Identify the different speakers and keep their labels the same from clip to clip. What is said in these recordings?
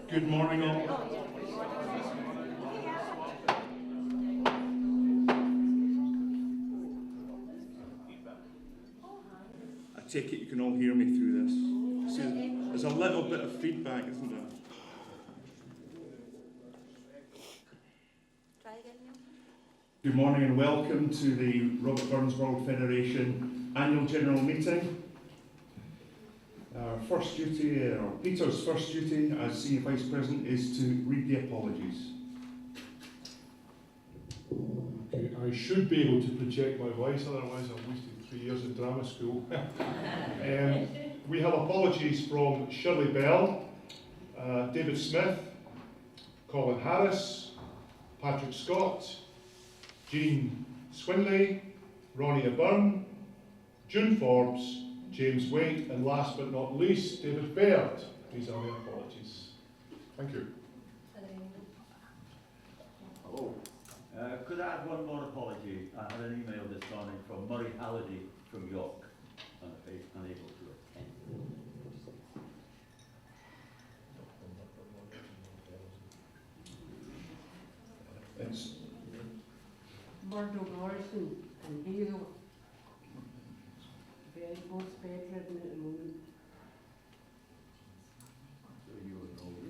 Speaker 1: Good morning all. I take it you can all hear me through this. See, there's a little bit of feedback, isn't there? Good morning and welcome to the Robert Burns World Federation Annual General Meeting. Our first duty, or Peter's first duty as Senior Vice President, is to read the apologies.
Speaker 2: Okay, I should be able to project my voice, otherwise I've wasted 3 years of drama school. We have apologies from Shirley Bell, David Smith, Colin Harris, Patrick Scott, Jean Swinley, Ronnie Byrne, June Forbes, James Waite, and last but not least, David Baird. These are the apologies. Thank you.
Speaker 3: Hello. Could I have one more apology? I had an email this morning from Murray Halliday from York, and he's unable to attend.
Speaker 1: It's
Speaker 4: Murdo Morrison and Hero. Very both bedridden at the moment.
Speaker 3: So you would know me.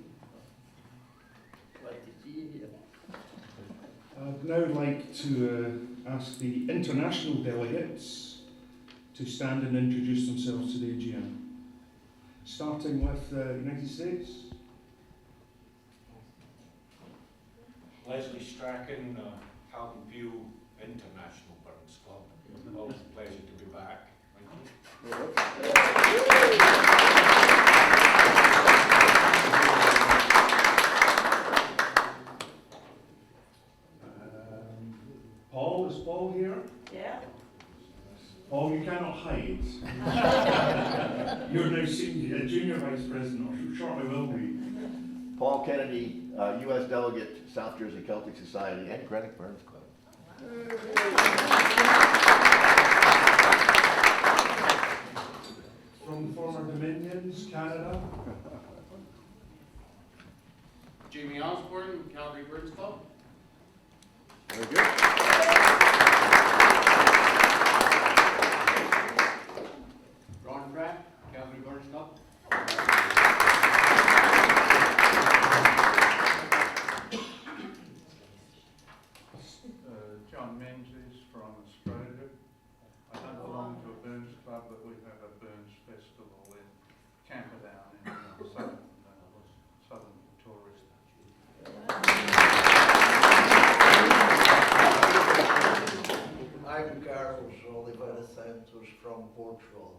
Speaker 3: Glad to see you here.
Speaker 1: I'd now like to ask the international delegates to stand and introduce themselves to the AGM. Starting with the United States.
Speaker 5: Leslie Strachan, Halton View International Burns Club. Always a pleasure to be back.
Speaker 1: Paul, is Paul here?
Speaker 4: Yeah.
Speaker 1: Paul, you cannot hide. You're now junior vice president, or shortly will be.
Speaker 6: Paul Kennedy, U.S. Delegate, South Jersey Celtic Society, and Greenwich Burns Club.
Speaker 1: From the former Dominions, Canada.
Speaker 7: Jamie Osborne, Calgary Burns Club.
Speaker 6: Very good.
Speaker 7: Ron Pratt, Calgary Burns Club.
Speaker 8: John Menzies from Australia. I don't belong to a Burns club, but we have a Burns festival in Camperdown in southern Victoria.
Speaker 9: I'm Carlos Oliveira Santos from Portugal.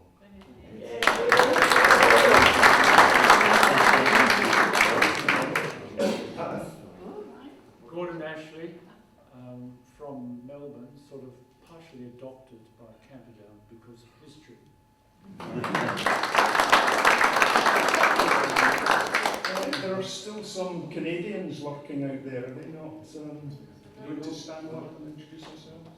Speaker 10: Gordon Ashley from Melbourne, sort of partially adopted by Camperdown because of history.
Speaker 1: There are still some Canadians lurking out there. Are they not going to stand up and introduce themselves?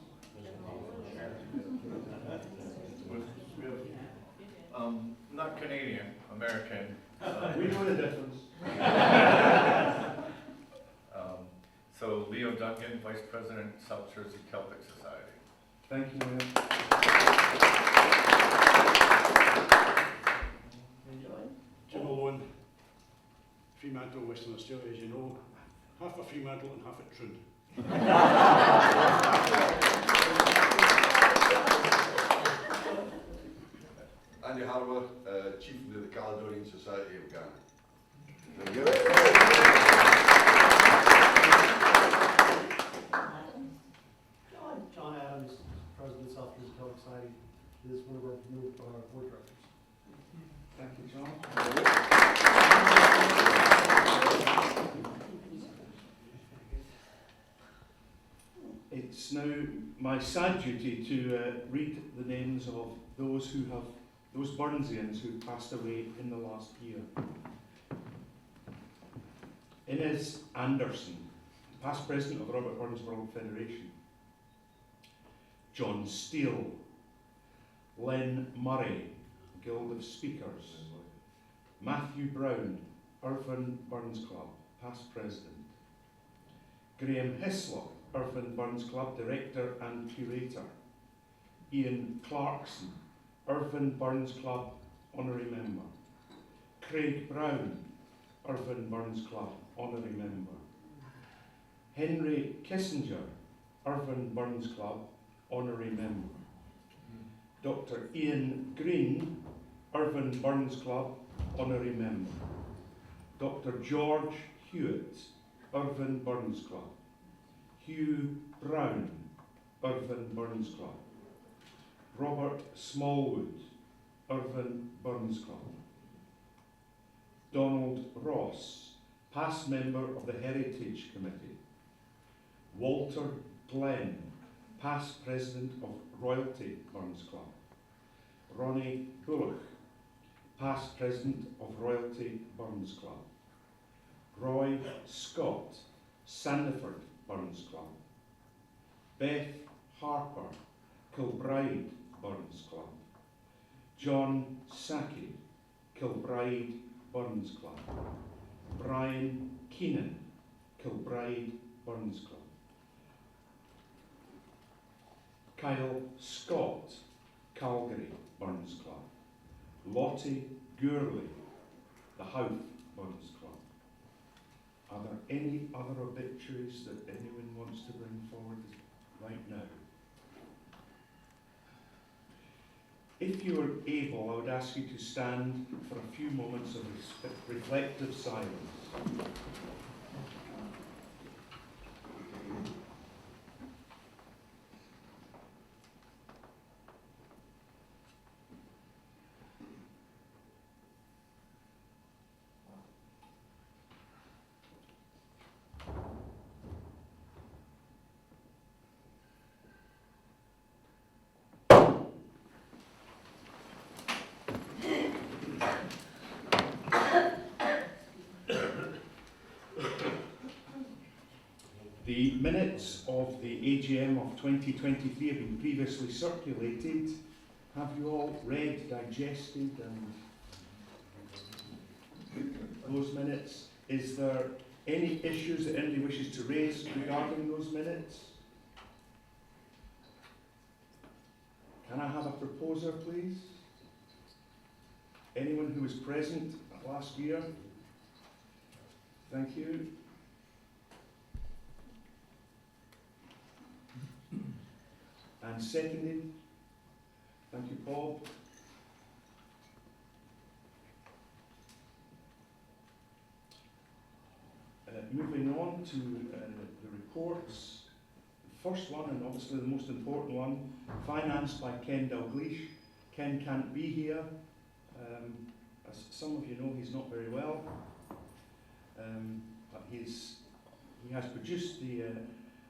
Speaker 5: Not Canadian, American.
Speaker 1: We know the difference.
Speaker 5: So Leo Duncan, Vice President, South Jersey Celtic Society.
Speaker 1: Thank you, Leo.
Speaker 8: Jim Owen, Fremantle, Western Australia, as you know. Half a Fremantle and half a Troon.
Speaker 11: Andy Harbour, Chief of the Caledonian Society of Ghana.
Speaker 6: Very good.
Speaker 10: John Adams, President of South Jersey Celtic Society, is one of our board directors.
Speaker 1: Thank you, John. It's now my sad duty to read the names of those Burnsians who passed away in the last year. Inez Anderson, past president of Robert Burns World Federation. John Steele, Len Murray, Guild of Speakers. Matthew Brown, Irvine Burns Club, past president. Graham Hislop, Irvine Burns Club director and curator. Ian Clarkson, Irvine Burns Club honorary member. Craig Brown, Irvine Burns Club honorary member. Henry Kissinger, Irvine Burns Club honorary member. Dr. Ian Green, Irvine Burns Club honorary member. Dr. George Hewitt, Irvine Burns Club. Hugh Brown, Irvine Burns Club. Robert Smallwood, Irvine Burns Club. Donald Ross, past member of the Heritage Committee. Walter Glenn, past president of Royalty Burns Club. Ronnie Bullock, past president of Royalty Burns Club. Roy Scott, Sandiford Burns Club. Beth Harper, Kilbride Burns Club. John Sackie, Kilbride Burns Club. Brian Keenan, Kilbride Burns Club. Kyle Scott, Calgary Burns Club. Lottie Gourley, the Howth Burns Club. Are there any other obituaries that anyone wants to bring forward right now? If you are able, I would ask you to stand for a few moments of reflective silence. The minutes of the AGM of 2023 have been previously circulated. Have you all read, digested, and those minutes? Is there any issues that anybody wishes to raise regarding those minutes? Can I have a proposer, please? Anyone who was present last year? Thank you. And seconded. Thank you, Paul. Moving on to the reports. The first one, and obviously the most important one, financed by Ken Dalgleish. Ken can't be here. As some of you know, he's not very well. But he has produced the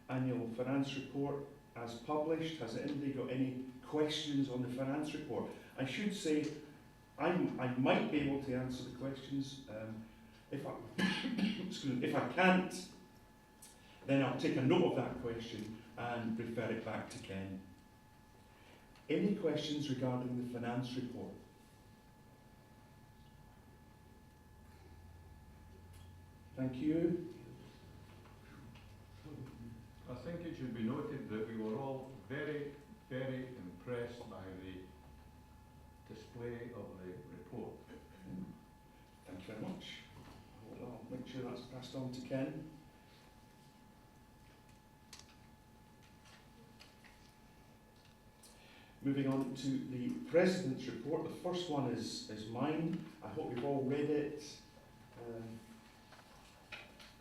Speaker 1: annual finance report as published. Has anybody got any questions on the finance report? I should say I might be able to answer the questions. If I can't, then I'll take a note of that question and refer it back to Ken. Any questions regarding the finance report? Thank you.
Speaker 12: I think it should be noted that we were all very, very impressed by the display of the report.
Speaker 1: Thank you very much. I'll make sure that's passed on to Ken. Moving on to the President's report. The first one is mine. I hope you've all read it.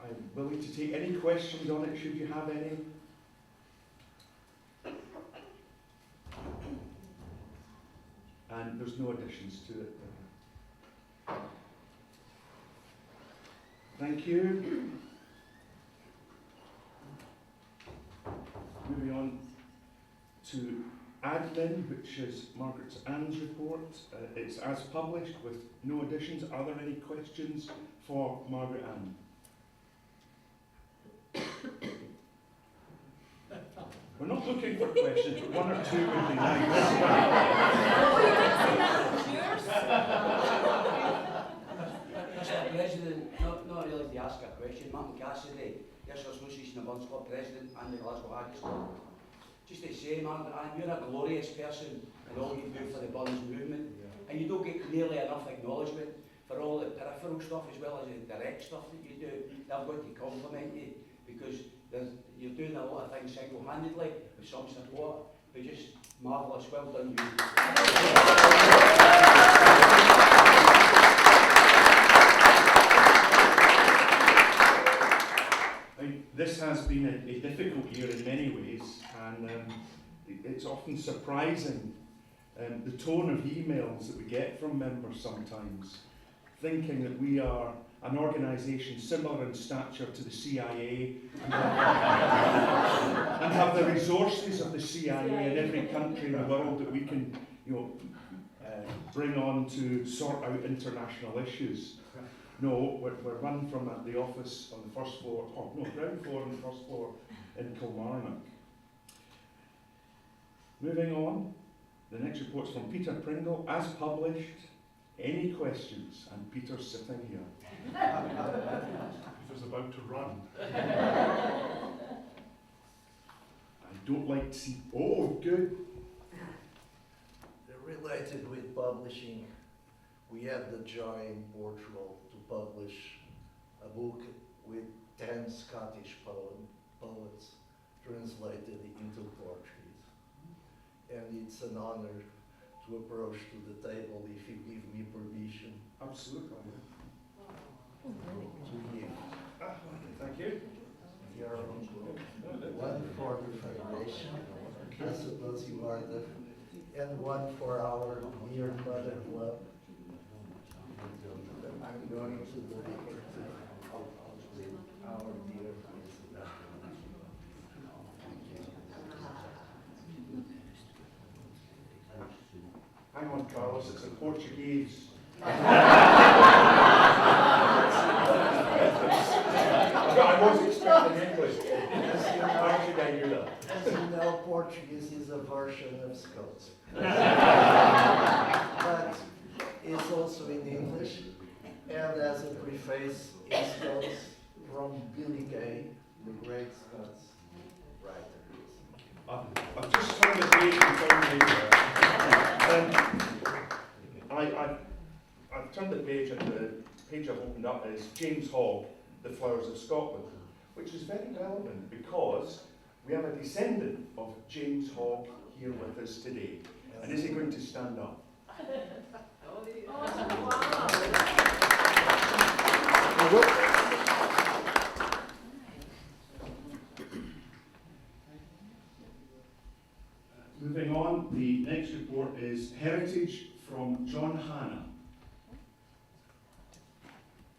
Speaker 1: I'm willing to take any questions on it, should you have any. And there's no additions to it. Thank you. Moving on to admin, which is Margaret Ann's report. It's as published with no additions. Are there any questions for Margaret Ann? We're not looking for questions, but one or two would be nice.
Speaker 13: Mr. President,
Speaker 7: to ask a question. Martin Cassidy, yes, Association of Burns Club President and the Glasgow Haggis Club. Just to say, Martin, you're a glorious person in all you do for the Burns movement, and you don't get nearly enough acknowledgement for all the peripheral stuff as well as the direct stuff that you do. I've got to compliment you because you're doing a lot of things single-handedly with some support, but just marvellous. Well done, you.
Speaker 1: This has been a difficult year in many ways, and it's often surprising the tone of emails that we get from members sometimes, thinking that we are an organisation similar in stature to the CIA and have the resources of the CIA in every country in the world that we can, bring on to sort out international issues. No, we're run from the office on the first floor, ground floor and the first floor in Kilmarnock. Moving on, the next report's from Peter Pringle, as published. Any questions? And Peter's sitting here.
Speaker 2: Peter's about to run.
Speaker 1: I don't like to see. Oh, good.
Speaker 9: Related with publishing, we had the joy in Portugal to publish a book with 10 Scottish poets translated into Portuguese. And it's an honor to approach to the table if you give me permission.
Speaker 1: Absolutely.
Speaker 9: To you.
Speaker 1: Thank you.
Speaker 9: Your one for the Federation, I suppose you are the, and one for our dear Mother Club. I'm going to dedicate to our dear Isabel.
Speaker 1: Hang on, Carlos, it's in Portuguese. I was expecting English. Why should I do that?
Speaker 9: As you know, Portuguese is a version of Scots. But it's also in English, and as a preface, it goes from Billy Gay, the great Scots writer.
Speaker 1: I've just turned the page and found I've turned the page, and the page I've opened up is James Hogg, The Flowers of Scotland, which is very relevant because we have a descendant of James Hogg here with us today. And is he going to stand up? Moving on, the next report is Heritage from John Hannah.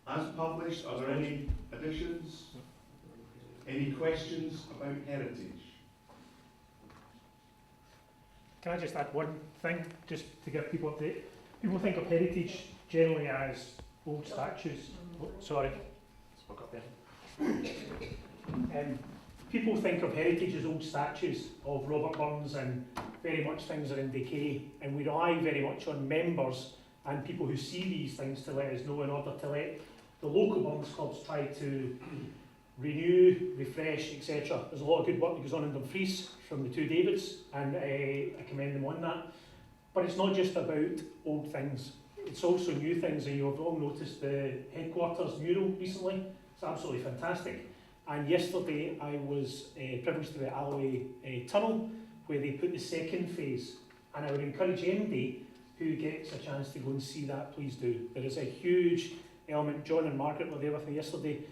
Speaker 1: As published, are there any additions? Any questions about heritage?
Speaker 13: Can I just add one thing, just to give people update? People think of heritage generally as old statues. Oh, sorry, spoke up there. People think of heritage as old statues of Robert Burns, and very much things are in decay, and we rely very much on members and people who see these things to let us know in order to let the local Burns clubs try to renew, refresh, etc. There's a lot of good work that goes on in Dumfries from the two Davids, and I commend them on that. But it's not just about old things, it's also new things, and you've all noticed the headquarters mural recently. It's absolutely fantastic. And yesterday I was privileged to be at Alloway Tunnel, where they put the second phase, and I would encourage anybody who gets a chance to go and see that, please do. There is a huge element. John and Margaret were there with me yesterday,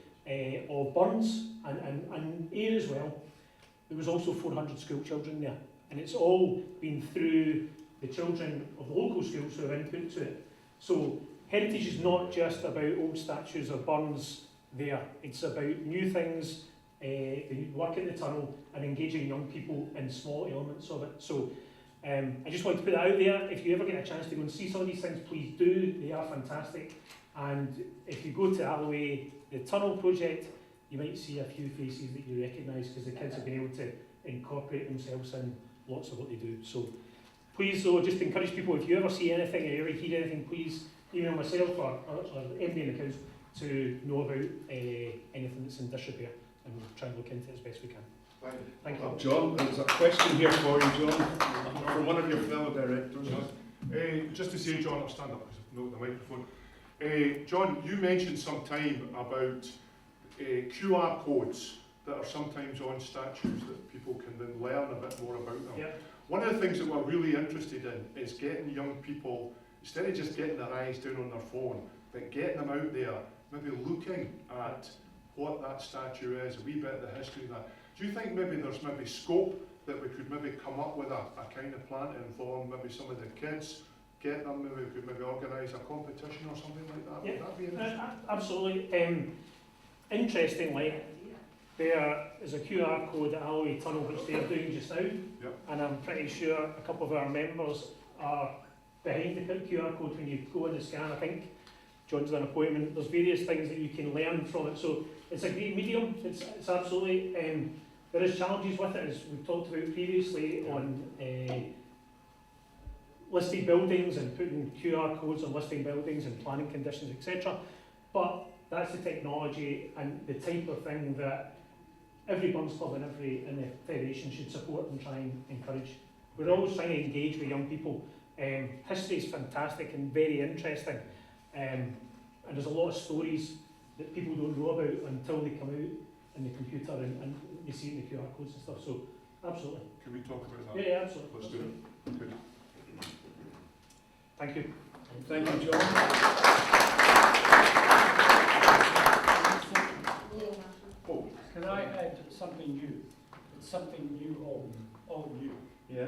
Speaker 13: of Burns and Ayr as well. There was also 400 school children there, and it's all been through the children of the local schools who have input to it. So heritage is not just about old statues of Burns there, it's about new things, the work at the tunnel, and engaging young people in small elements of it. So I just want to put that out there. If you ever get a chance to go and see some of these things, please do. They are fantastic. And if you go to Alloway, the tunnel project, you might see a few faces that you recognise, because the kids have been able to incorporate themselves in lots of what they do. So please, though, just encourage people, if you ever see anything or you ever hear anything, please email myself or MD in the council. to know about anything that's in disrepair, and we'll try and look into it as best we can. Thank you.
Speaker 1: John, there's a question here for you, John, from one of your fellow directors.
Speaker 2: Just to say, John, I'll stand up because I've not got the microphone. John, you mentioned some time about QR codes that are sometimes on statues that people can then learn a bit more about them.
Speaker 13: Yeah.
Speaker 2: One of the things that we're really interested in is getting young people, instead of just getting their eyes down on their phone, but getting them out there, maybe looking at what that statue is, a wee bit of the history of that. Do you think maybe there's maybe scope that we could maybe come up with a kind of plan to involve maybe some of the kids, get them, maybe we could maybe organise a competition or something like that?
Speaker 13: Yeah.
Speaker 2: Would that be interesting?
Speaker 13: Absolutely. Interestingly, there is a QR code at Alloway Tunnel which they're doing just now, and I'm pretty sure a couple of our members are behind the QR code when you go in the scan. I think John's an appointment. There's various things that you can learn from it, so it's a great medium. It's absolutely. There is challenges with it, as we've talked about previously, on listed buildings and putting QR codes on listing buildings and planning conditions, etc. But that's the technology and the type of thing that every Burns Club and the Federation should support and try and encourage. We're always trying to engage with young people. History is fantastic and very interesting, and there's a lot of stories that people don't know about until they come out in the computer and you see it in the QR codes and stuff. So, absolutely.
Speaker 2: Can we talk about that?
Speaker 13: Yeah, absolutely.
Speaker 2: Let's do it. Good.
Speaker 13: Thank you.
Speaker 1: Thank you, John.
Speaker 10: Oh, can I add something new? It's something new old new.
Speaker 1: Yeah.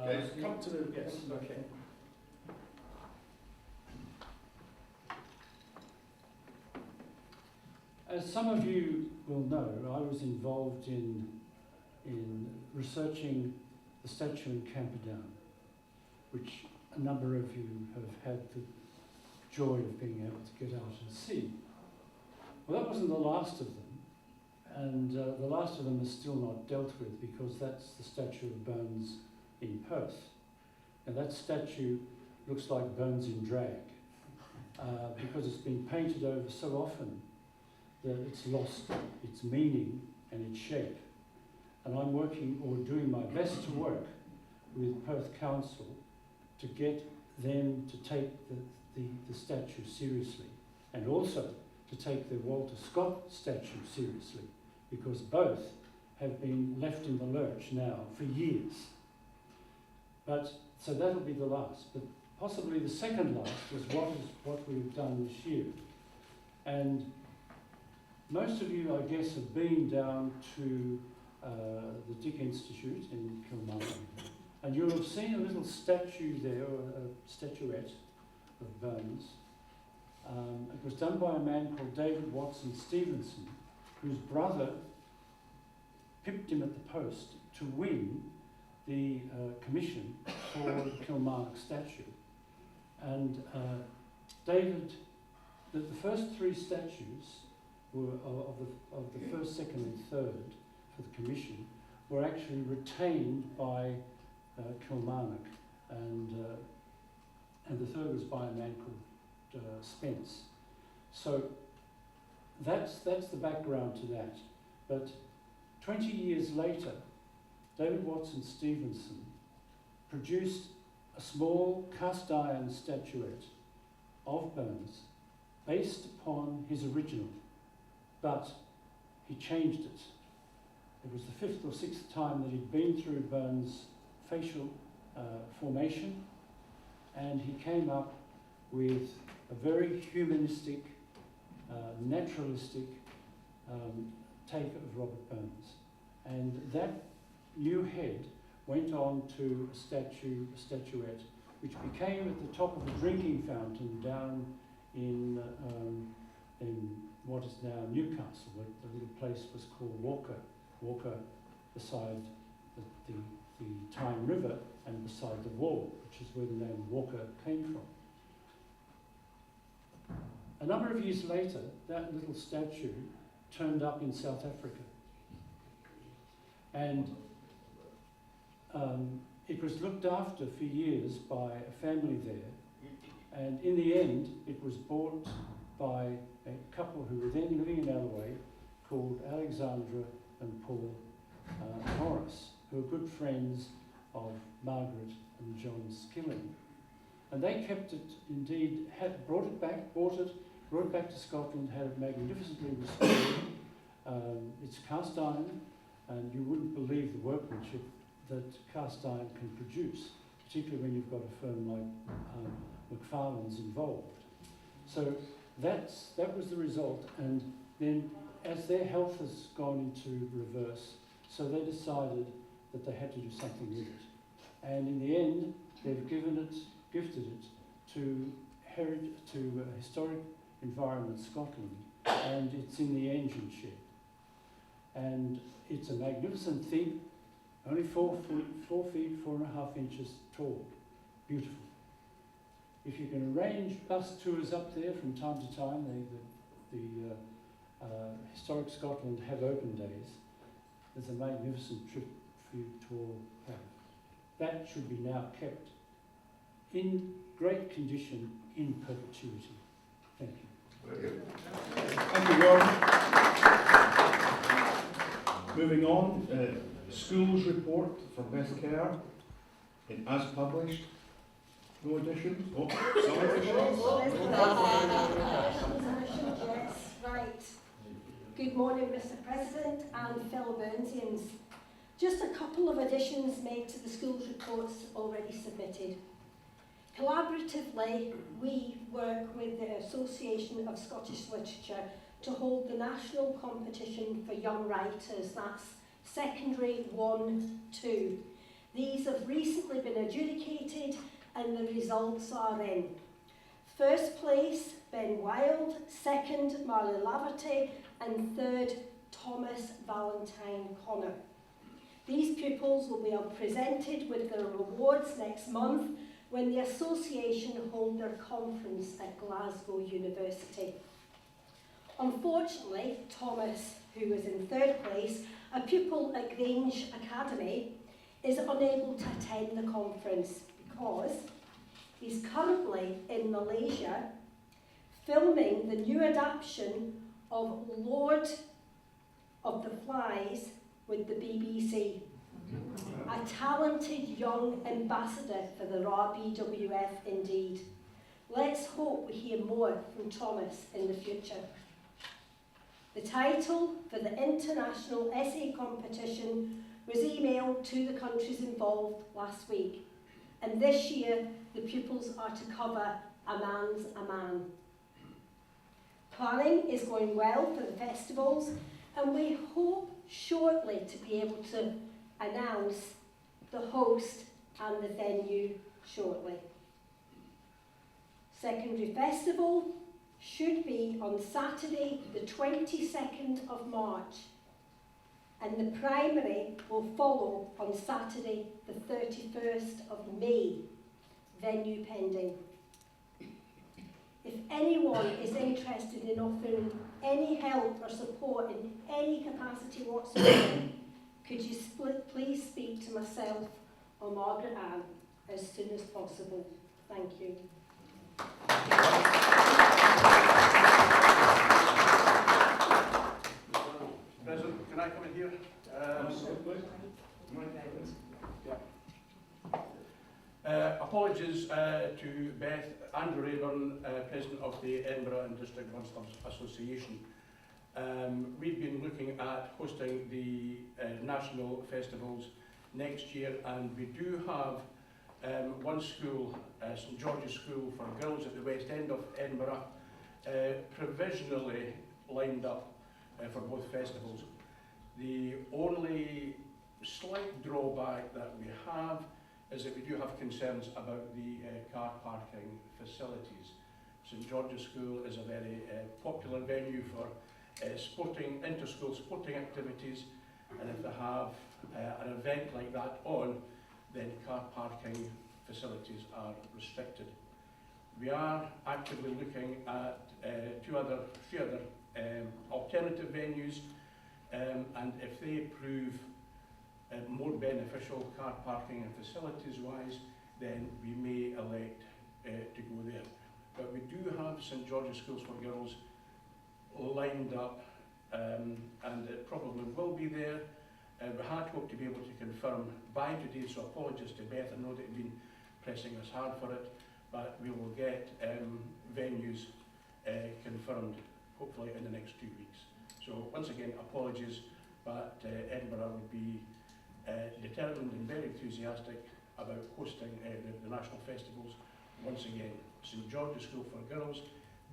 Speaker 10: Okay. Come to the, yes, okay. As some of you will know, I was involved in researching the statue in Camperdown, which a number of you have had the joy of being able to get out and see. Well, that wasn't the last of them, and the last of them is still not dealt with because that's the statue of Burns in Perth. And that statue looks like Burns in drag because it's been painted over so often that it's lost its meaning and its shape. And I'm working, or doing my best to work, with Perth Council to get them to take the statue seriously, and also to take the Walter Scott statue seriously, because both have been left in the lurch now for years. But, so that'll be the last, but possibly the second last is what we've done this year. And most of you, I guess, have been down to the Dick Institute in Kilmarnock, and you'll have seen a little statue there, or a statuette of Burns. It was done by a man called David Watson Stevenson, whose brother pipped him at the post to win the commission for the Kilmarnock statue. And David, the first three statues were of the first, second and third for the commission were actually retained by Kilmarnock, and the third was by a man called Spence. So that's the background to that. But 20 years later, David Watson Stevenson produced a small cast iron statuette of Burns based upon his original, but he changed it. It was the 5th or 6th time that he'd been through Burns' facial formation, and he came up with a very humanistic, naturalistic take of Robert Burns. And that new head went on to a statuette, which became at the top of a drinking fountain down in what is now Newcastle. The little place was called Walker beside the Tyne River and beside the wall, which is where the name Walker came from. A number of years later, that little statue turned up in South Africa. And it was looked after for years by a family there. And in the end, it was bought by a couple who were then living in Alloway called Alexandra and Paul Morris, who were good friends of Margaret and John Skilling. And they kept it, indeed, brought it back to Scotland, had it magnificently restored. It's cast iron, and you wouldn't believe the workmanship that cast iron can produce, particularly when you've got a firm like McFarlane's involved. So that was the result, and then as their health has gone into reverse, so they decided that they had to do something with it. And in the end, they've gifted it to Historic Environment Scotland, and it's in the engine shed. And it's a magnificent thing, only 4 feet, 4.5 inches tall. Beautiful. If you can arrange bus tours up there from time to time, the Historic Scotland have open days. There's a magnificent trip for you to all have. That should be now kept in great condition in perpetuity. Thank you.
Speaker 1: Thank you, Gordon. Moving on, schools report from Beth Kerr, as published. No additions? Oh, some additions?
Speaker 14: Yes, right. Good morning, Mr. President and fellow Burnsians. Just a couple of additions made to the schools reports already submitted. Collaboratively, we work with the Association of Scottish Literature to hold the national competition for young writers. That's secondary 1-2. These have recently been adjudicated and the results are in. First place, Ben Wild. Second, Marley Laverty. And third, Thomas Valentine Connor. These pupils will be presented with their rewards next month when the association hold their conference at Glasgow University. Unfortunately, Thomas, who was in third place, a pupil at Grange Academy, is unable to attend the conference because he's currently in Malaysia filming the new adaptation of Lord of the Flies with the BBC. A talented young ambassador for the Rbwf indeed. Let's hope we hear more from Thomas in the future. The title for the international essay competition was emailed to the countries involved last week, and this year the pupils are to cover A Man's a Man. Planning is going well for the festivals, and we hope shortly to be able to announce the host and the venue shortly. Secondary Festival should be on Saturday the 22nd of March, and the primary will follow on Saturday the 31st of May, venue pending. If anyone is interested in offering any help or support in any capacity whatsoever, could you please speak to myself or Margaret Ann as soon as possible. Thank you.
Speaker 15: President, can I come in here? Apologies to Beth, Andrew Rayburn, President of the Edinburgh and District Burnstops Association. We've been looking at hosting the national festivals next year, and we do have one school, St George's School for Girls at the West End of Edinburgh, provisionally lined up for both festivals. The only slight drawback that we have is that we do have concerns about the car parking facilities. St George's School is a very popular venue for inter-school sporting activities, and if they have an event like that on, then car parking facilities are restricted. We are actively looking at three other alternative venues, and if they prove more beneficial car parking and facilities wise, then we may elect to go there. But we do have St George's Schools for Girls lined up, and it probably will be there. We had hoped to be able to confirm by today, so apologies to Beth, I know that you've been pressing us hard for it, but we will get venues confirmed hopefully in the next 2 weeks. So once again, apologies, but Edinburgh would be determined and very enthusiastic about hosting the national festivals once again. St George's School for Girls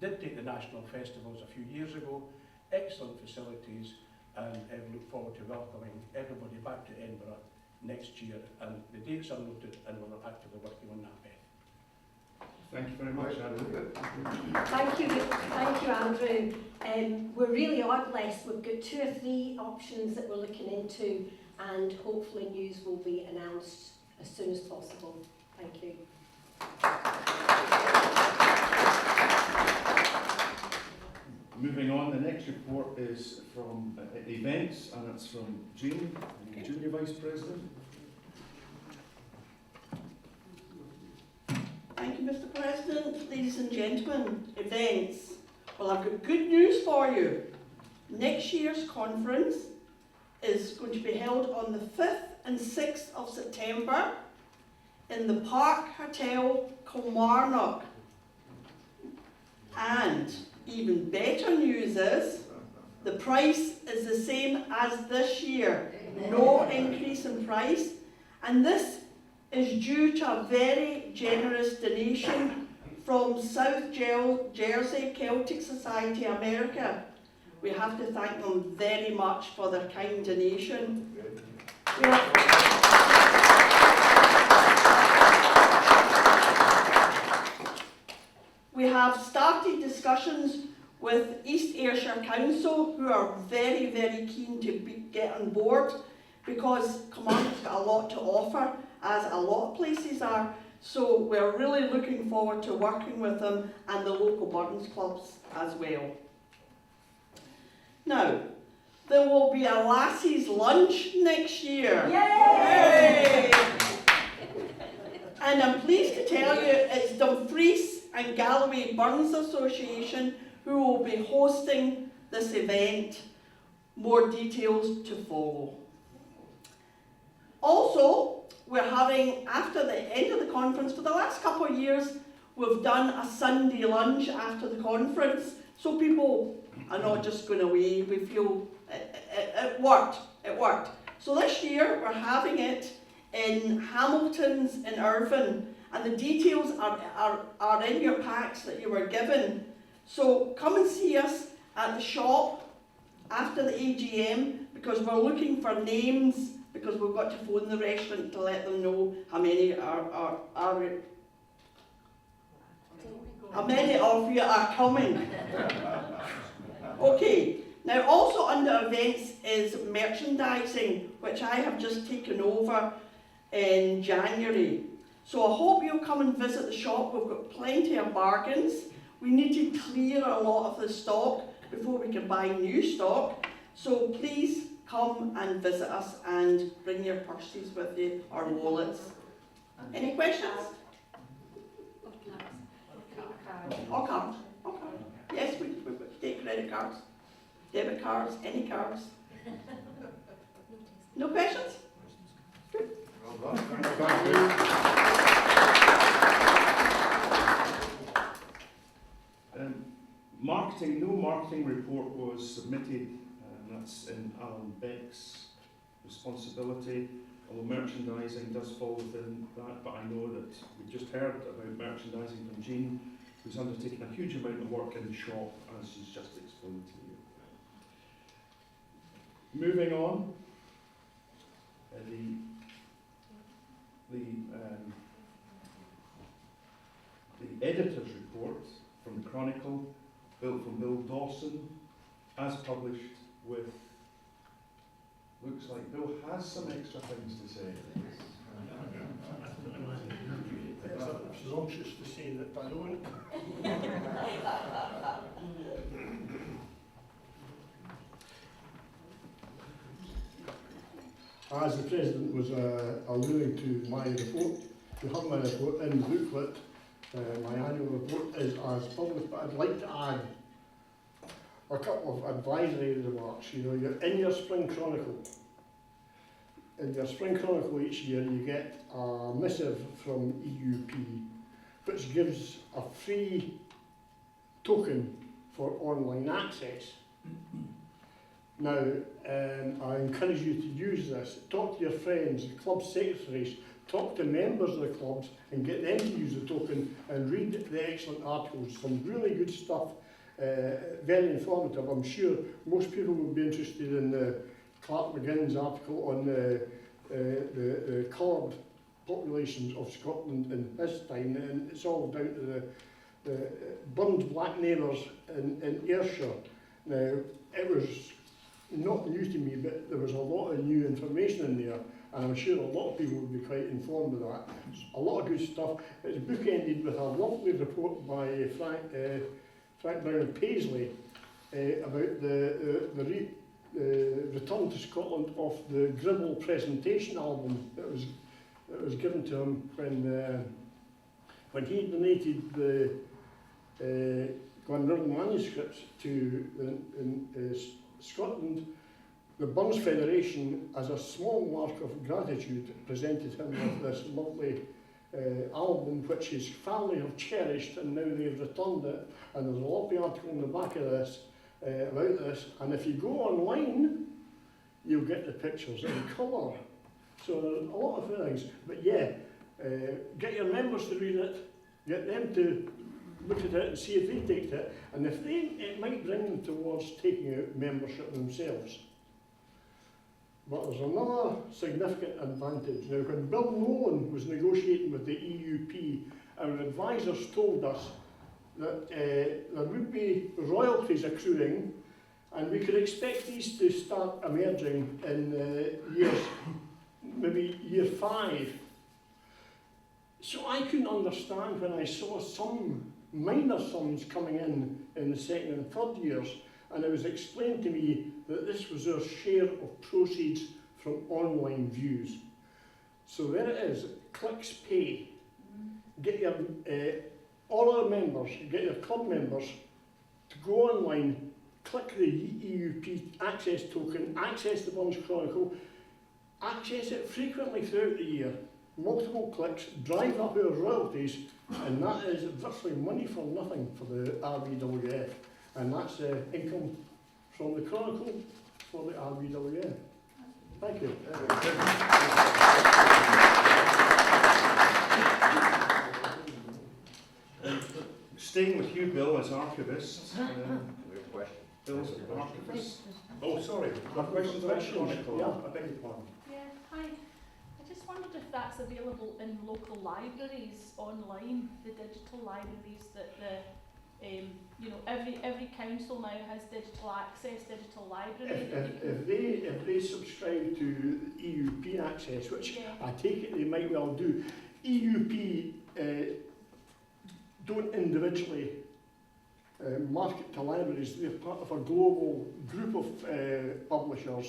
Speaker 15: did take the national festivals a few years ago, excellent facilities, and we look forward to welcoming everybody back to Edinburgh next year, and the dates are noted and we're actively working on that, Beth.
Speaker 1: Thank you very much, Andrew.
Speaker 14: Thank you, Andrew. We really are blessed. We've got 2 or 3 options that we're looking into, and hopefully news will be announced as soon as possible. Thank you.
Speaker 1: Moving on, the next report is from events, and it's from Jean, the Junior Vice President.
Speaker 16: Thank you, Mr. President. Ladies and gentlemen, events. Well, I've got good news for you. Next year's conference is going to be held on the 5th and 6th of September in the Park Hotel, Kilmarnock. And even better news is the price is the same as this year. No increase in price. And this is due to a very generous donation from South Jersey Celtic Society America. We have to thank them very much for their kind donation. We have started discussions with East Ayrshire Council, who are very, very keen to get on board, because Kilmarnock's got a lot to offer, as a lot of places are. So we're really looking forward to working with them and the local Burns clubs as well. Now, there will be a lassies' lunch next year. Yay! And I'm pleased to tell you it's Dumfries and Galloway Burns Association who will be hosting this event. More details to follow. Also, we're having, after the end of the conference, for the last couple of years, we've done a Sunday lunch after the conference, so people are not just going away. We feel it worked. So this year, we're having it in Hamilton's in Irvine, and the details are in your packs that you were given. So come and see us at the shop after the AGM, because we're looking for names, because we've got to phone the restaurant to let them know how many of you are coming. Okay, now also under events is merchandising, which I have just taken over in January. So I hope you'll come and visit the shop. We've got plenty of bargains. We need to clear a lot of the stock before we can buy new stock. So please come and visit us and bring your purses with you, or wallets. Any questions? Or cards. Yes, we take credit cards, debit cards, any cards. No questions? Good.
Speaker 1: Well done. Thank you. No marketing report was submitted, and that's in Alan Beck's responsibility, although merchandising does fall within that, but I know that we've just heard about merchandising from Jean, who's undertaken a huge amount of work in the shop, as she's just explained to you. Moving on, the editor's report from the Chronicle, built from Bill Dawson, as published with, looks like Bill has some extra things to say.
Speaker 15: She's anxious to say that I don't.
Speaker 17: As the President was alluding to my report, you have my report in the booklet. My annual report is as published, but I'd like to add a couple of advisory remarks. You know, you're in your Spring Chronicle. In your Spring Chronicle each year, you get a missive from EUP, which gives a free token for online access. Now, I encourage you to use this. Talk to your friends, club secretaries, talk to members of the clubs and get them to use the token and read the excellent articles. Some really good stuff, very informative. I'm sure most people will be interested in the Clark McGinn's article on the coloured populations of Scotland in his time, and it's all down to the Burns black neighbours in Ayrshire. Now, it was not new to me, but there was a lot of new information in there, and I'm sure a lot of people would be quite informed of that. A lot of good stuff. It's bookended with a lovely report by Frank Brown and Paisley about the return to Scotland of the Gribble presentation album that was given to him when he donated the Glenrother manuscripts to Scotland. The Burns Federation, as a small mark of gratitude, presented him with this lovely album, which his family have cherished, and now they've returned it. And there's a lovely article in the back of this about this. And if you go online, you'll get the pictures in colour. So there's a lot of things. But yeah, get your members to read it, get them to look at it and see if they take it, and if they, it might bring them towards taking out membership themselves. But there's another significant advantage. Now, when Bill Nolan was negotiating with the EUP, our advisors told us that there would be royalties accruing, and we could expect these to start emerging in maybe year 5. So I couldn't understand when I saw some minor sums coming in the second and third years, and it was explained to me that this was our share of proceeds from online views. So there it is, clicks pay. Get your all our members, get your club members to go online, click the EUP access token, access the Burns Chronicle, access it frequently throughout the year. Multiple clicks, drive up our royalties, and that is virtually money for nothing for the Rbwf. And that's income from the Chronicle for the Rbwf. Thank you.
Speaker 1: Staying with you, Bill, as archivist.
Speaker 6: We have a question.
Speaker 1: Bill's archivist. Oh, sorry. My question's on Chronicle.
Speaker 17: Yeah.
Speaker 1: I beg your pardon.
Speaker 18: Yeah, hi. I just wondered if that's available in local libraries online, the digital libraries that you know, every council now has digital access, digital library.
Speaker 17: If they subscribe to EUP access, which I take it they might well do, EUP don't individually market to libraries. They're part of a global group of publishers,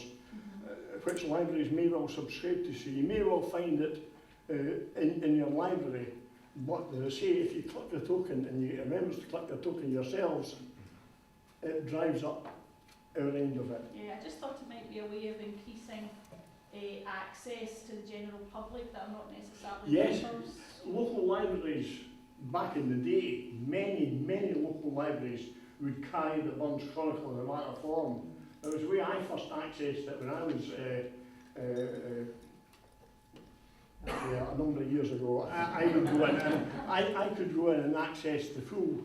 Speaker 17: which libraries may well subscribe to. So you may well find it in your library. But as I say, if you click the token and you get members to click the token yourselves, it drives up our end of it.
Speaker 18: Yeah, I just thought it might be a way of increasing access to the general public that are not necessarily
Speaker 17: Yes,
Speaker 18: members.
Speaker 17: local libraries, back in the day, many local libraries would carry the Burns Chronicle in a letter form. It was the way I first accessed it when I was a number of years ago. I would go in and I could go in and access the full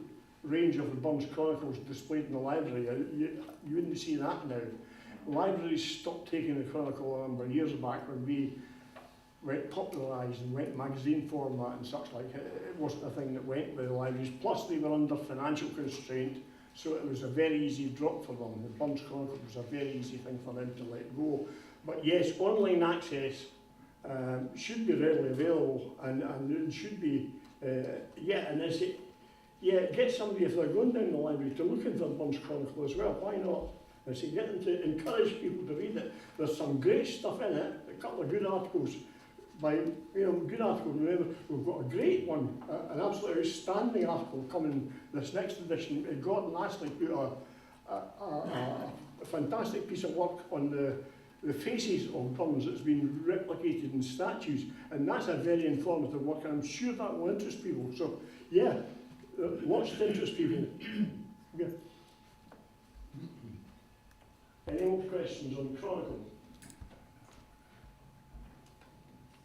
Speaker 17: range of the Burns Chronicles displayed in the library. You wouldn't see that now. Libraries stopped taking the Chronicle a number of years back when we went popularised and went magazine format and such like. It wasn't a thing that went with the libraries. Plus they were under financial constraint, so it was a very easy drop for them. The Burns Chronicle was a very easy thing for them to let go. But yes, online access should be readily available, and it should be, get somebody, if they're going down the library, to look into the Burns Chronicle as well. Why not? And so get them to encourage people to read it. There's some great stuff in it, a couple of good articles by, good articles. Remember, we've got a great one, an absolutely outstanding article coming this next edition. Gordon Astley put a fantastic piece of work on the faces of Burns that's been replicated in statues, and that's a very informative work, and I'm sure that will interest people. So, yeah, lots to interest people. Yeah. Any more questions on Chronicle?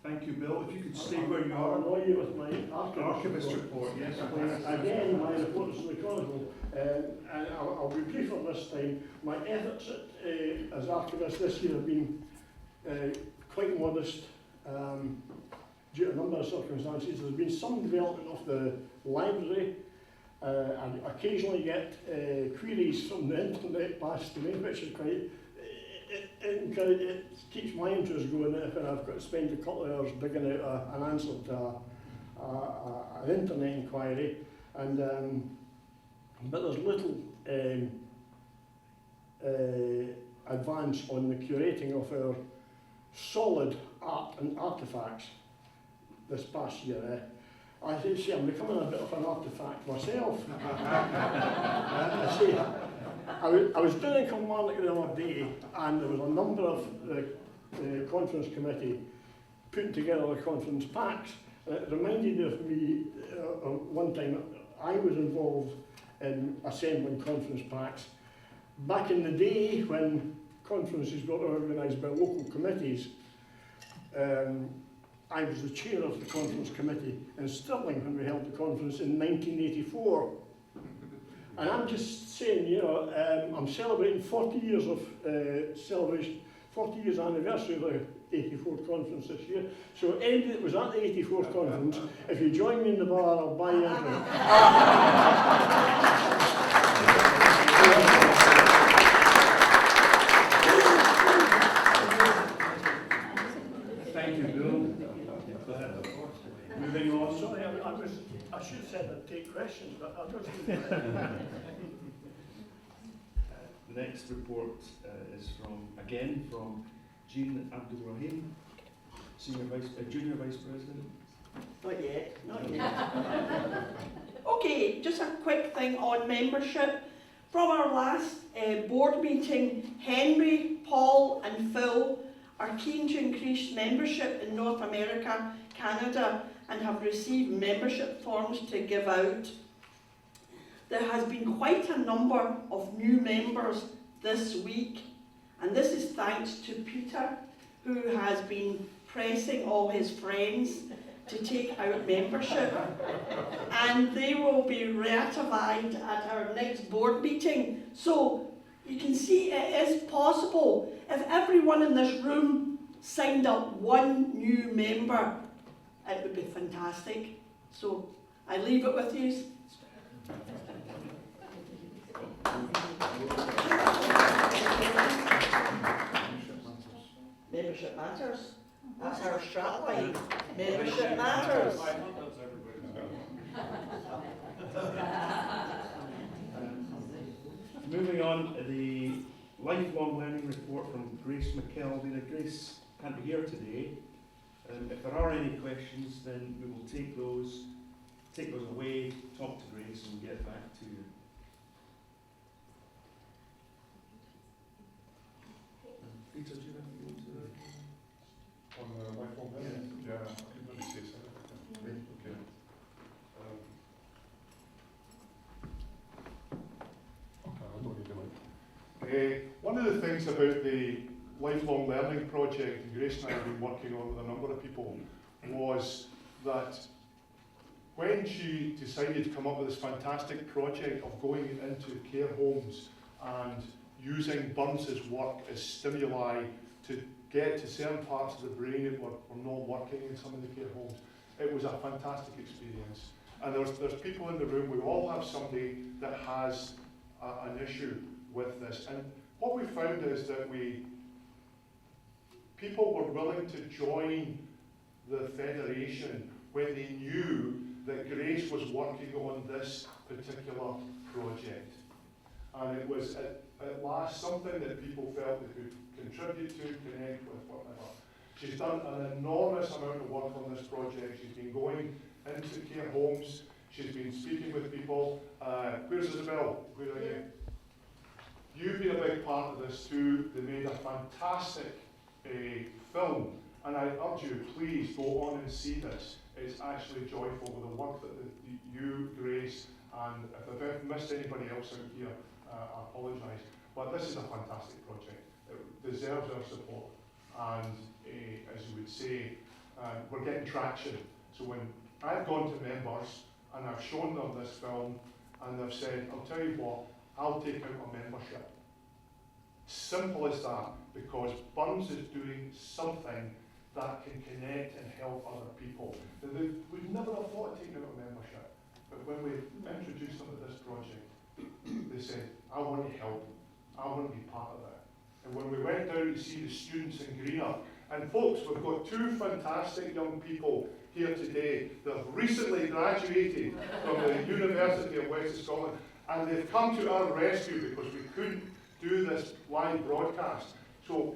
Speaker 1: Thank you, Bill. If you could stay where you
Speaker 17: I'll
Speaker 1: are.
Speaker 17: annoy you with my
Speaker 1: Archivist report, yes.
Speaker 17: Again, my report is in the Chronicle, and I'll be briefer this time. My efforts as archivist this year have been quite modest due to a number of circumstances. There's been some development of the library. I occasionally get queries from the internet passed to me, which is quite, it keeps my interest going if I've got to spend a couple of hours digging out an answer to an internet inquiry. And but there's little advance on the curating of our solid art and artefacts this past year. I say I'm becoming a bit of an artefact myself. I say, I was doing a command the other day, and there was a number of the conference committee putting together the conference packs. It reminded of me one time I was involved in assembling conference packs. Back in the day when conferences were organised by local committees, I was the chair of the conference committee in Stirling when we held the conference in 1984. And I'm just saying, you know, I'm celebrating 40 years of 40 years anniversary of the 84th conference this year. So anybody that was at the 84th conference, if you join me in the bar, I'll buy you a drink.
Speaker 1: Thank you, Bill. Moving on.
Speaker 17: Sorry, I should have said I'd take questions, but I don't.
Speaker 1: The next report is again from Jean Abdulrahim, Junior Vice President.
Speaker 16: Not yet, not yet. Okay, just a quick thing on membership. From our last board meeting, Henry, Paul and Phil are keen to increase membership in North America, Canada, and have received membership forms to give out. There has been quite a number of new members this week, and this is thanks to Peter, who has been pressing all his friends to take out membership, and they will be ratified at our next board meeting. So you can see it is possible. If everyone in this room signed up one new member, it would be fantastic. So I leave it with you. Membership matters. That's our strapline. Membership matters.
Speaker 1: Moving on, the lifelong learning report from Grace McKelvey. Grace can't be here today. If there are any questions, then we will take those away, talk to Grace, and get back to you. Peter, do you have anything to
Speaker 2: On the lifelong learning? Yeah, I could maybe say something. Okay. I don't need the mic. One of the things about the lifelong learning project, and Grace and I have been working on with a number of people, was that when she decided to come up with this fantastic project of going into care homes and using Burns's work as stimuli to get to certain parts of the brain that were not working in some of the care homes, it was a fantastic experience. And there's people in the room, we all have somebody that has an issue with this. And what we found is that people were willing to join the federation when they knew that Grace was working on this particular project. And it was at last something that people felt they could contribute to, connect with, whatever. She's done an enormous amount of work on this project. She's been going into care homes. She's been speaking with people. Where's Isabel? Where are you? You've been a big part of this too. They made a fantastic film, and I urge you, please go on and see this. It's actually joyful with the work that you, Grace, and if I've missed anybody else out here, I apologise. But this is a fantastic project. It deserves our support, and as you would say, we're getting traction. So when I've gone to members and I've shown them this film, and they've said, I'll tell you what, I'll take out a membership. Simple as that, because Burns is doing something that can connect and help other people. We'd never have thought of taking out a membership, but when we introduced them to this project, they said, I want to help, I want to be part of it. And when we went down to see the students in Greenock, and folks, we've got two fantastic young people here today that have recently graduated from the University of West Scotland, and they've come to our rescue because we couldn't do this live broadcast. So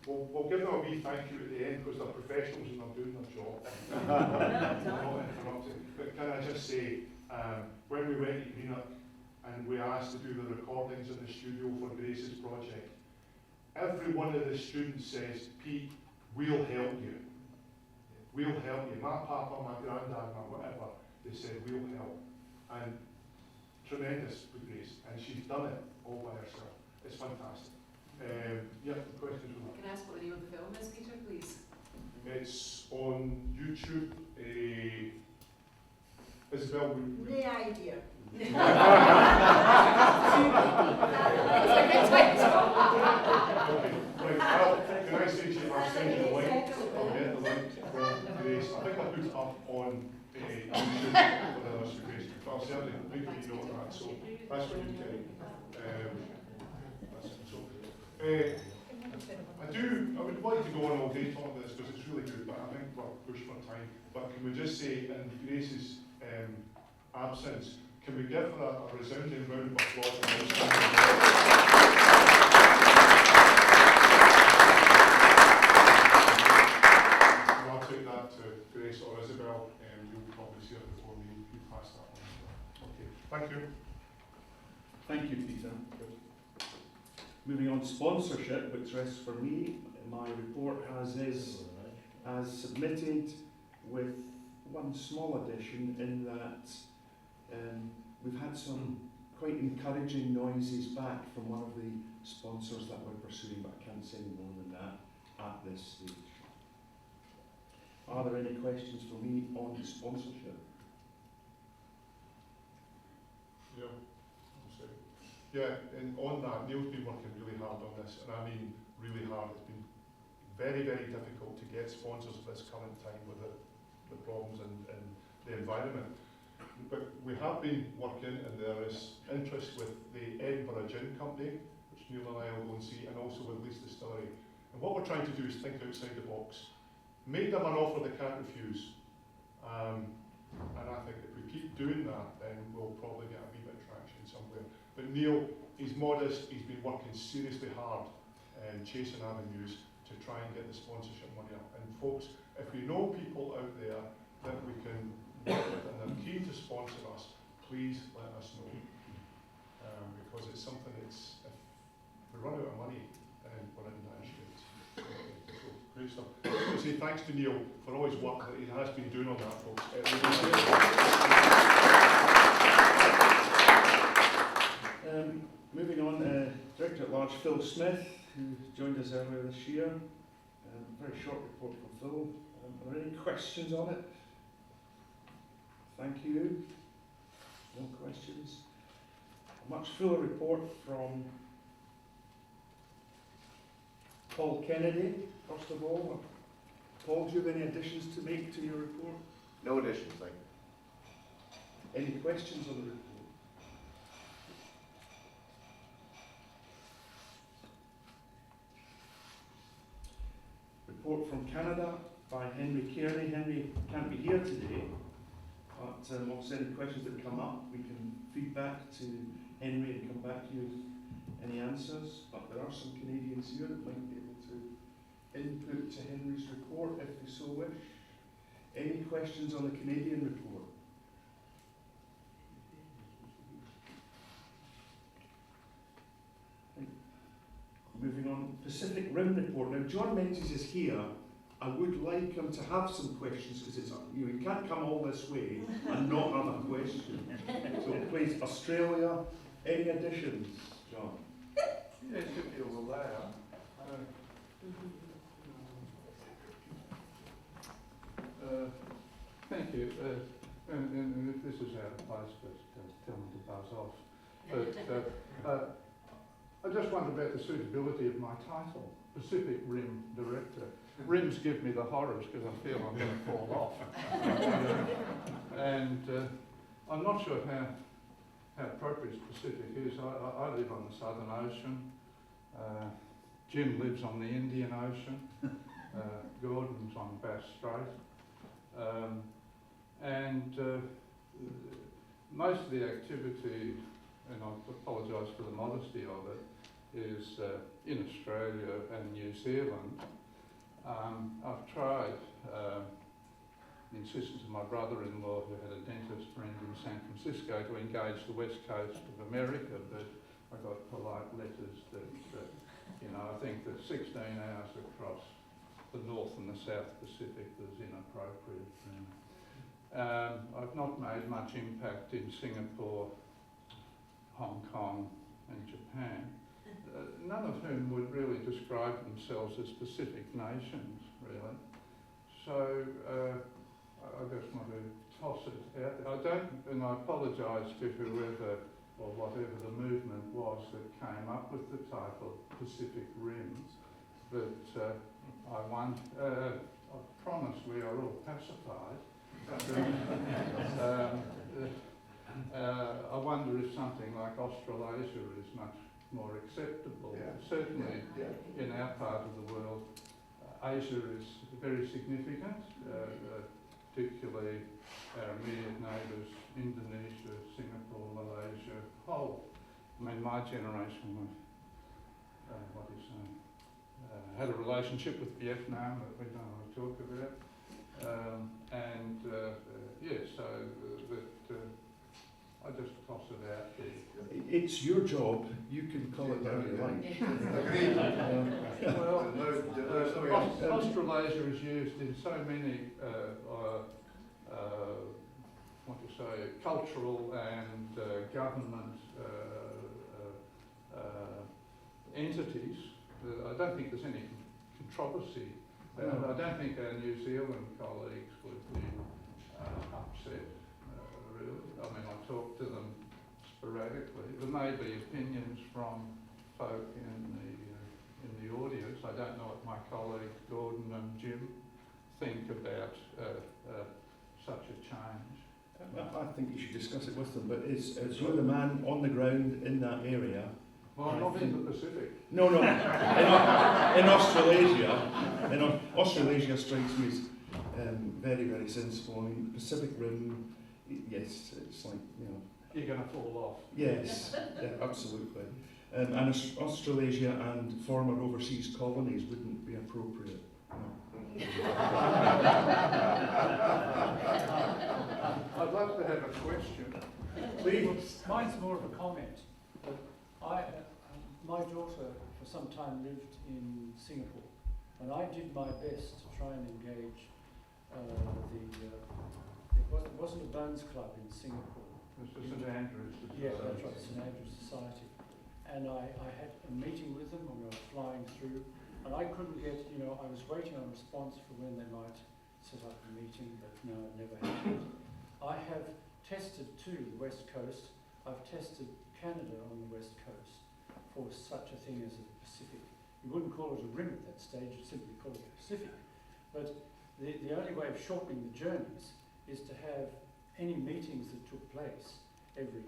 Speaker 2: we'll give them a wee thank you at the end because they're professionals and they're doing their job. Not interrupting. But can I just say, when we went to Greenock and we asked to do the recordings in the studio for Grace's project, every one of the students says, Pete, we'll help you. We'll help you. My papa, my granddad, my whatever, they said, we'll help. And tremendous with Grace. And she's done it all by herself. It's fantastic. Yeah, questions?
Speaker 19: Can I ask what the name of the film is, Peter, please?
Speaker 2: It's on YouTube. Isabel,
Speaker 19: No idea.
Speaker 2: Right, well, can I say to you, I'll send you the link. I'll get the link from Grace. I think I put it up on YouTube for the list of Grace. But I'll certainly make you know that. So that's what you can. That's it. So, I would like to go on all day talking this because it's really good, but I think we're pushed for time. But can we just say, in Grace's absence, can we give her a resounding round of applause? I'll take that to Grace or Isabel, and you'll probably see it before me. You pass that on. Okay, thank you.
Speaker 1: Thank you, Peter. Moving on to sponsorship, which rests for me. My report is as submitted with one small addition in that we've had some quite encouraging noises back from one of the sponsors that we're pursuing, but I can't say any more than that at this stage. Are there any questions for me on sponsorship?
Speaker 2: Yeah, yeah, and on that, Neil's been working really hard on this, and I mean really hard. It's been very, very difficult to get sponsors at this current time with the problems in the environment. But we have been working, and there is interest with the Edinburgh Gin Company, which Neil and I will go and see, and also with Leeds Distillery. And what we're trying to do is think outside the box. Make them an offer they can't refuse. And I think if we keep doing that, then we'll probably get a wee bit of traction somewhere. But Neil, he's modest, he's been working seriously hard and chasing avenues to try and get the sponsorship money up. And folks, if we know people out there that we can work with and they're keen to sponsor us, please let us know. Because it's something that's, if we run out of money, then we're in dire straits. So, great stuff. I say thanks to Neil for all his work that he has been doing on that, folks.
Speaker 1: Moving on, Director at Large Phil Smith, who joined us earlier this year. Very short report from Phil. Are there any questions on it? Thank you. No questions. A much fuller report from Paul Kennedy, first of all. Paul, do you have any additions to make to your report?
Speaker 6: No additions, thank you.
Speaker 1: Any questions on the report? Report from Canada by Henry Kearney. Henry can't be here today, but obviously any questions that come up, we can feed back to Henry and come back to you with any answers. But there are some Canadians here that might be able to input to Henry's report if they so wish. Any questions on the Canadian report? Pacific Rim report. Now, John Menzies is here. I would like him to have some questions because it's, you know, you can't come all this way and not have a question. So please, Australia, any additions, John?
Speaker 12: Yes, if you'll allow. Thank you. And if this is out of place, but tell me to buzz off. But I just wonder about the suitability of my title, Pacific Rim Director. Rims give me the horrors because I feel I'm going to fall off. And I'm not sure how appropriate Pacific is. I live on the Southern Ocean. Jim lives on the Indian Ocean. Gordon's on Bass Strait. Most of the activity, and I apologise for the modesty of it, is in Australia and New Zealand. I've tried, the insistence of my brother-in-law, who had a dentist friend in San Francisco, to engage the west coast of America, but I got polite letters that, you know, I think that 16 hours across the North and the South Pacific was inappropriate. I've not made much impact in Singapore, Hong Kong and Japan, none of whom would really describe themselves as Pacific nations, really. So I just want to toss it out. I don't, and I apologise to whoever or whatever the movement was that came up with the title Pacific Rim, but I promise we are all pacified. I wonder if something like Australasia is much more acceptable. Certainly in our part of the world, Asia is very significant, particularly our immediate neighbours, Indonesia, Singapore, Malaysia, whole. I mean, my generation, what do you say, had a relationship with Vietnam that we don't want to talk about. So I just toss it out there.
Speaker 1: It's your job. You can call it whatever you like.
Speaker 12: Australasia is used in so many, cultural and government entities. I don't think there's any controversy. I don't think our New Zealand colleagues would be upset, really. I mean, I talk to them sporadically. There may be opinions from folk in the audience. I don't know what my colleagues Gordon and Jim think about such a change.
Speaker 1: I think you should discuss it with them, but as you're the man on the ground in that area.
Speaker 12: Well, I'm not in the Pacific.
Speaker 1: No. In Australasia, Australasia strikes me as very, very sensible. I mean, Pacific Rim, yes, it's like, you know.
Speaker 12: You're going to fall off.
Speaker 1: Yes, yeah, absolutely. And Australasia and former overseas colonies wouldn't be appropriate. No.
Speaker 12: I'd love to have a question.
Speaker 1: Please.
Speaker 10: Mine's more of a comment. My daughter for some time lived in Singapore, and I did my best to try and engage it wasn't a Bones Club in Singapore.
Speaker 12: It was St Andrews Society.
Speaker 10: Yeah, that's right, St Andrews Society. And I had a meeting with them when we were flying through, and I couldn't get, I was waiting on a response for when they might set up a meeting, but no, it never happened. I have tested too the West Coast. I've tested Canada on the West Coast for such a thing as a Pacific. You wouldn't call it a rim at that stage, you'd simply call it a Pacific. But the only way of shortening the journeys is to have any meetings that took place every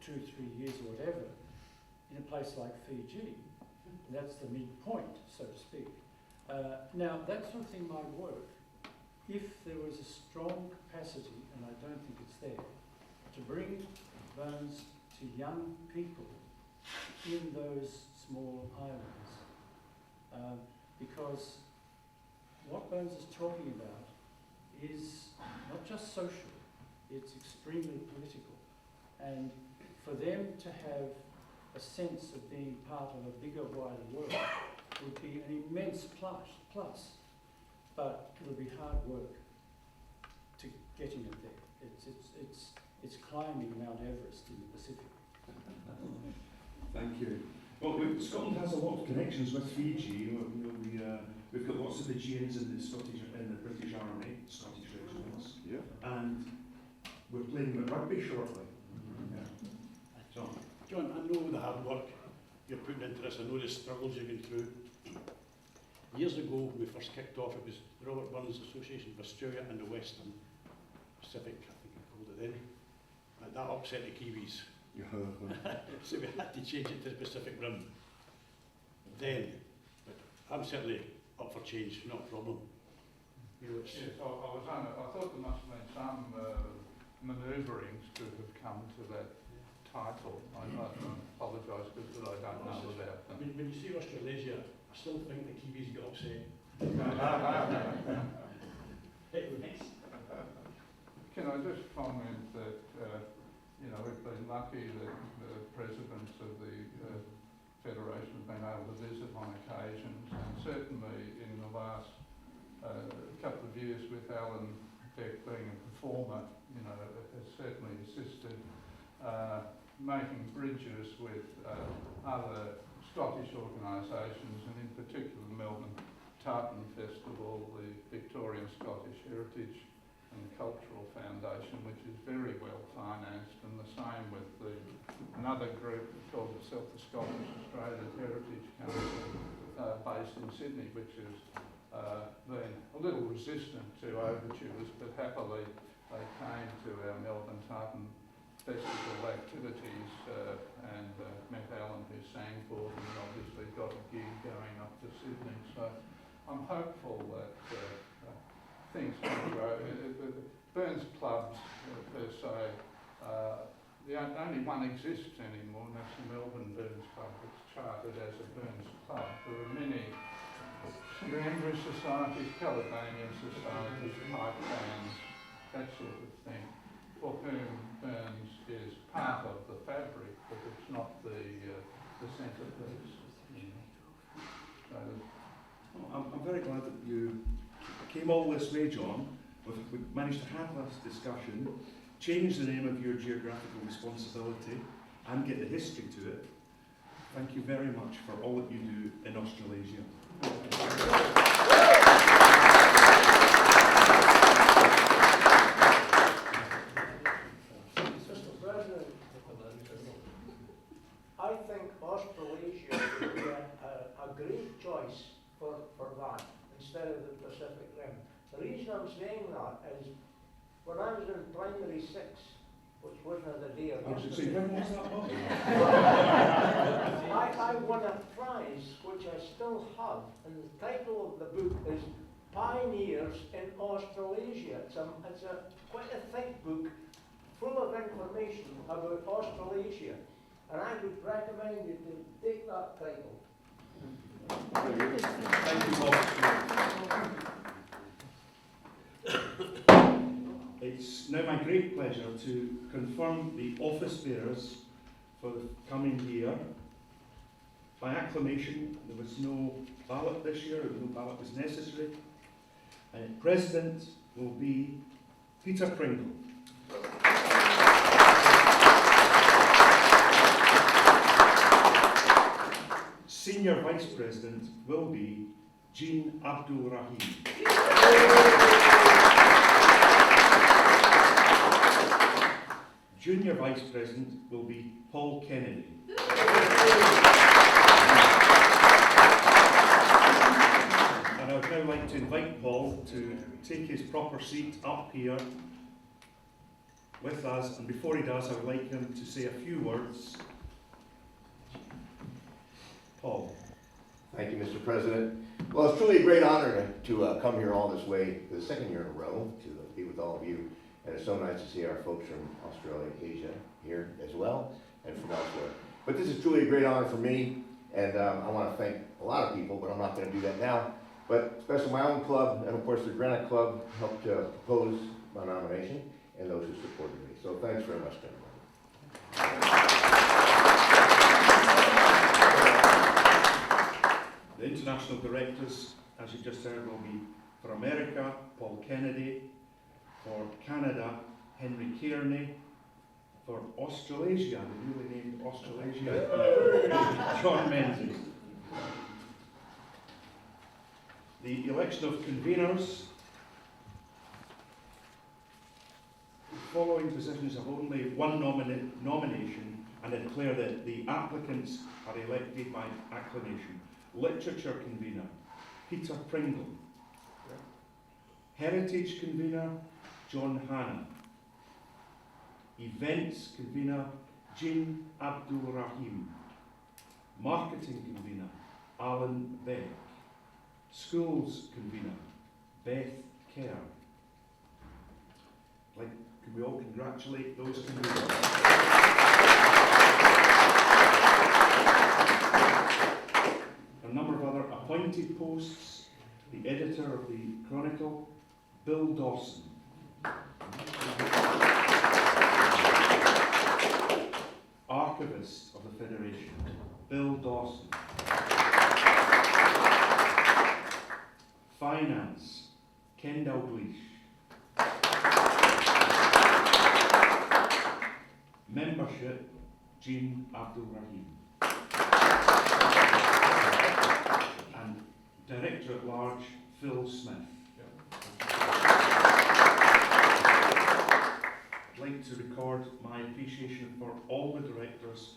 Speaker 10: 2-3 years or whatever in a place like Fiji. That's the midpoint, so to speak. Now, that sort of thing might work if there was a strong capacity, and I don't think it's there, to bring bones to young people in those small islands. Because what Bones is talking about is not just social, it's extremely political. And for them to have a sense of being part of a bigger, wider world would be Burns Plus, but it'll be hard work to getting it there. It's climbing Mount Everest in the Pacific.
Speaker 1: Thank you. Well, Scotland has a lot of connections with Fiji. We've got lots of the Fijians in the British Army, Scottish regiments, and we're playing them at rugby shortly.
Speaker 20: John, I know the hard work you're putting into this. I know the struggles you've been through. Years ago, when we first kicked off, it was the Robert Burns Association of Australia and the Western Pacific, I think I called it then. And that upset the Kiwis. So we had to change it to the Pacific Rim then. But I'm certainly up for change, not a problem. You know,
Speaker 12: Yes, I thought there must have been some manoeuvrings to have come to that title. I apologise because I don't know about them.
Speaker 20: When you see Australasia, I still think the Kiwis got upset.
Speaker 12: Can I just comment that we've been lucky that the presidents of the Federation have been able to visit on occasions, and certainly in the last couple of years with Alan Beck being a performer, has certainly assisted making bridges with other Scottish organisations, and in particular the Melbourne Tartan Festival, the Victorian Scottish Heritage and Cultural Foundation, which is very well financed, and the same with another group called the Scottish Australia Heritage Council, based in Sydney, which has been a little resistant to overtures, but happily they came to our Melbourne Tartan Festival activities and met Alan, who sang for them, and obviously got a gig going up to Sydney. So I'm hopeful that things can grow. Burns clubs, per se, only one exists anymore, and that's the Melbourne Burns Club. It's chartered as a Burns Club. There are many St Andrews societies, Caledonian societies, pipe bands, that sort of thing, for whom Burns is part of the fabric, but it's not the centrepiece. So,
Speaker 1: I'm very glad that you came all this way, John. We've managed to have this discussion, change the name of your geographical responsibility, and get the history to it. Thank you very much for all that you do in Australasia.
Speaker 9: Mr. President, I think Australasia would be a great choice for that instead of the Pacific Rim. The reason I'm saying that is when I was in primary 6, which wasn't the day of yesterday, I won a prize which I still have, and the title of the book is Pioneers in Australasia. It's quite a thick book full of information about Australasia, and I would recommend you to take that title.
Speaker 1: Thank you, Bob. It's now my great pleasure to confirm the office bearers for the coming year. By acclamation, there was no ballot this year, no ballot was necessary. President will be Peter Pringle. Senior Vice President will be Jean Abdul Rahim. Junior Vice President will be Paul Kennedy. And I would now like to invite Paul to take his proper seat up here with us, and before he does, I would like him to say a few words. Paul.
Speaker 6: Thank you, Mr. President. Well, it's truly a great honor to come here all this way for the second year in a row to be with all of you. And it's so nice to see our folks from Australia, Asia here as well, and from elsewhere. But this is truly a great honor for me, and I want to thank a lot of people, but I'm not going to do that now. But especially my own club, and of course the Granite Club helped propose my nomination, and those who supported me. So thanks very much, gentlemen.
Speaker 1: The international directors, as you just heard, will be for America, Paul Kennedy, for Canada, Henry Kearney, for Australasia, the newly named Australasia, John Menzies. The election of conveners. The following positions have only one nomination, and I declare that the applicants are elected by acclamation. Literature convener, Peter Pringle. Heritage convener, John Hanna. Events convener, Jean Abdul Rahim. Marketing convener, Alan Beck. Schools convener, Beth Kerr. Can we all congratulate those conveners? A number of other appointed posts. The editor of the Chronicle, Bill Dawson. Archivist of the Federation, Bill Dawson. Finance, Ken Dalglish. Membership, Jean Abdul Rahim. And Director at Large, Phil Smith. I'd like to record my appreciation for all the directors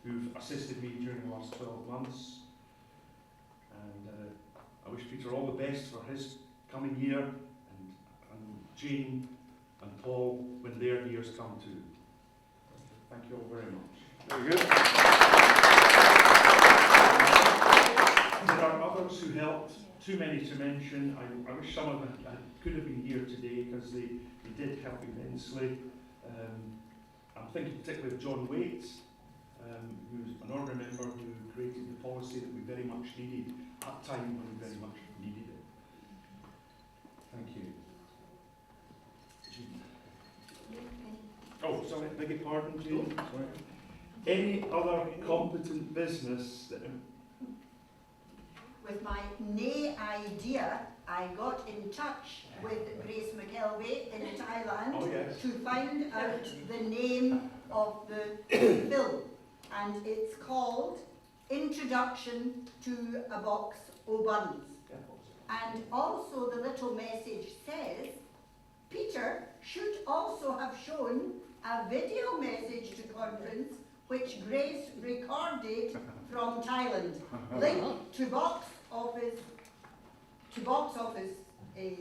Speaker 1: who've assisted me during the last 12 months. And I wish Peter all the best for his coming year, and Jane and Paul when their years come too. Thank you all very much.
Speaker 2: Very good.
Speaker 1: There are others who helped, too many to mention. I wish some of them could have been here today because they did help immensely. I'm thinking particularly of John Waite, who's an ordinary member who created the policy that we very much needed at a time when we very much needed it. Thank you. Oh, sorry, beg your pardon, Jane. Sorry. Any other competent business that...
Speaker 21: With my nay idea, I got in touch with Grace McKelvey in Thailand to find out the name of the film. And it's called Introduction to a Box o' Buns. And also the little message says, Peter should also have shown a video message to conference which Grace recorded from Thailand. Link to box office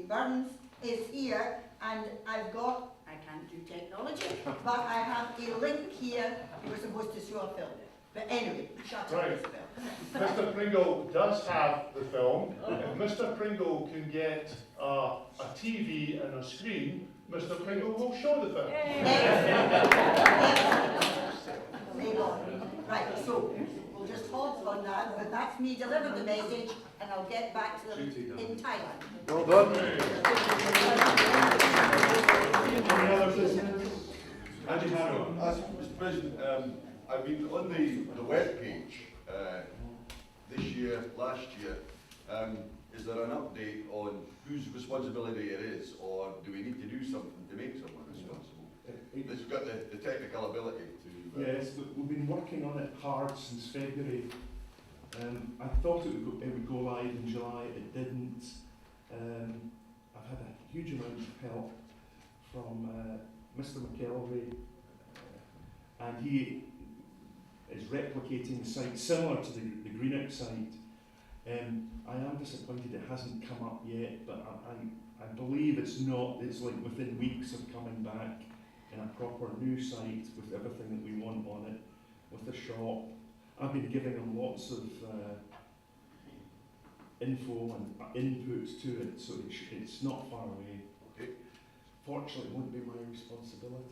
Speaker 21: Burns is here, and I've got, I can't do technology, but I have a link here. You were supposed to show a film. But anyway, shut up this film.
Speaker 2: Mr. Pringle does have the film. If Mr. Pringle can get a TV and a screen, Mr. Pringle will show the film.
Speaker 21: Right, so we'll just halt on that, but that's me deliver the message, and I'll get back to them in Thailand.
Speaker 2: Well done.
Speaker 1: Any other business? Andy Harrow.
Speaker 11: Mr. President, I've been on the web page this year, last year. Is there an update on whose responsibility it is, or do we need to do something to make someone responsible? It's got the technical ability to...
Speaker 1: Yes, we've been working on it hard since February. I thought it would go live in July, it didn't. I've had a huge amount of help from Mr. McKelvey, and he is replicating the site similar to the Greenock site. I am disappointed it hasn't come up yet, but I believe it's not. It's like within weeks of coming back in a proper new site with everything that we want on it, with the shop. I've been giving them lots of info and input to it, so it's not far away.
Speaker 11: Okay.
Speaker 1: Fortunately, it won't be my responsibility.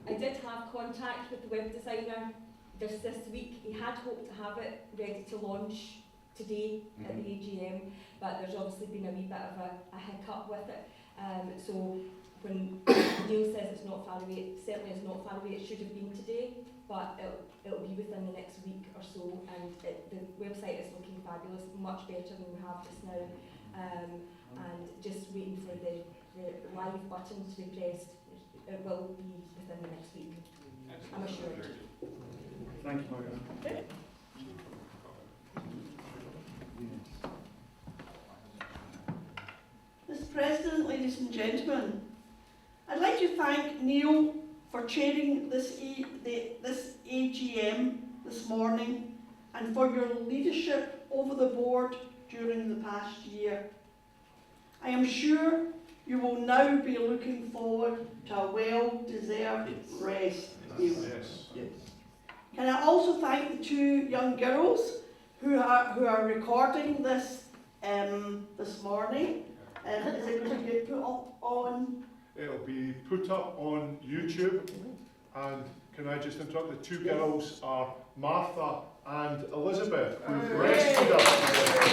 Speaker 22: I did have contact with the web designer just this week. He had hoped to have it ready to launch today at the AGM, but there's obviously been a wee bit of a hiccup with it. So when Neil says it's not far away, it certainly is not far away. It should have been today, but it'll be within the next week or so, and the website is looking fabulous, much better than we have just now, and just waiting for the live button to be pressed. It will be within the next week, I'm assured.
Speaker 1: Thank you, Margaret.
Speaker 16: Mr. President, ladies and gentlemen, I'd like to thank Neil for chairing this AGM this morning and for your leadership over the board during the past year. I am sure you will now be looking forward to a well-deserved rest, Neil.
Speaker 2: Yes.
Speaker 16: Can I also thank the two young girls who are recording this this morning? Is it going to get put up on?
Speaker 2: It'll be put up on YouTube, and can I just interrupt? The two girls are Martha and Elizabeth, who've rescued us today.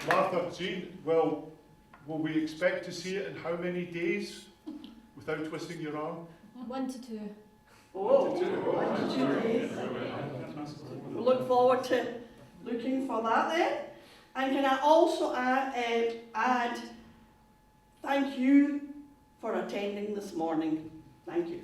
Speaker 2: Martha, Jean, well, will we expect to see it in how many days without twisting your arm?
Speaker 18: 1 to 2.
Speaker 16: Oh, 1 to 2 days. We look forward to looking for that then. And can I also add thank you for attending this morning. Thank you.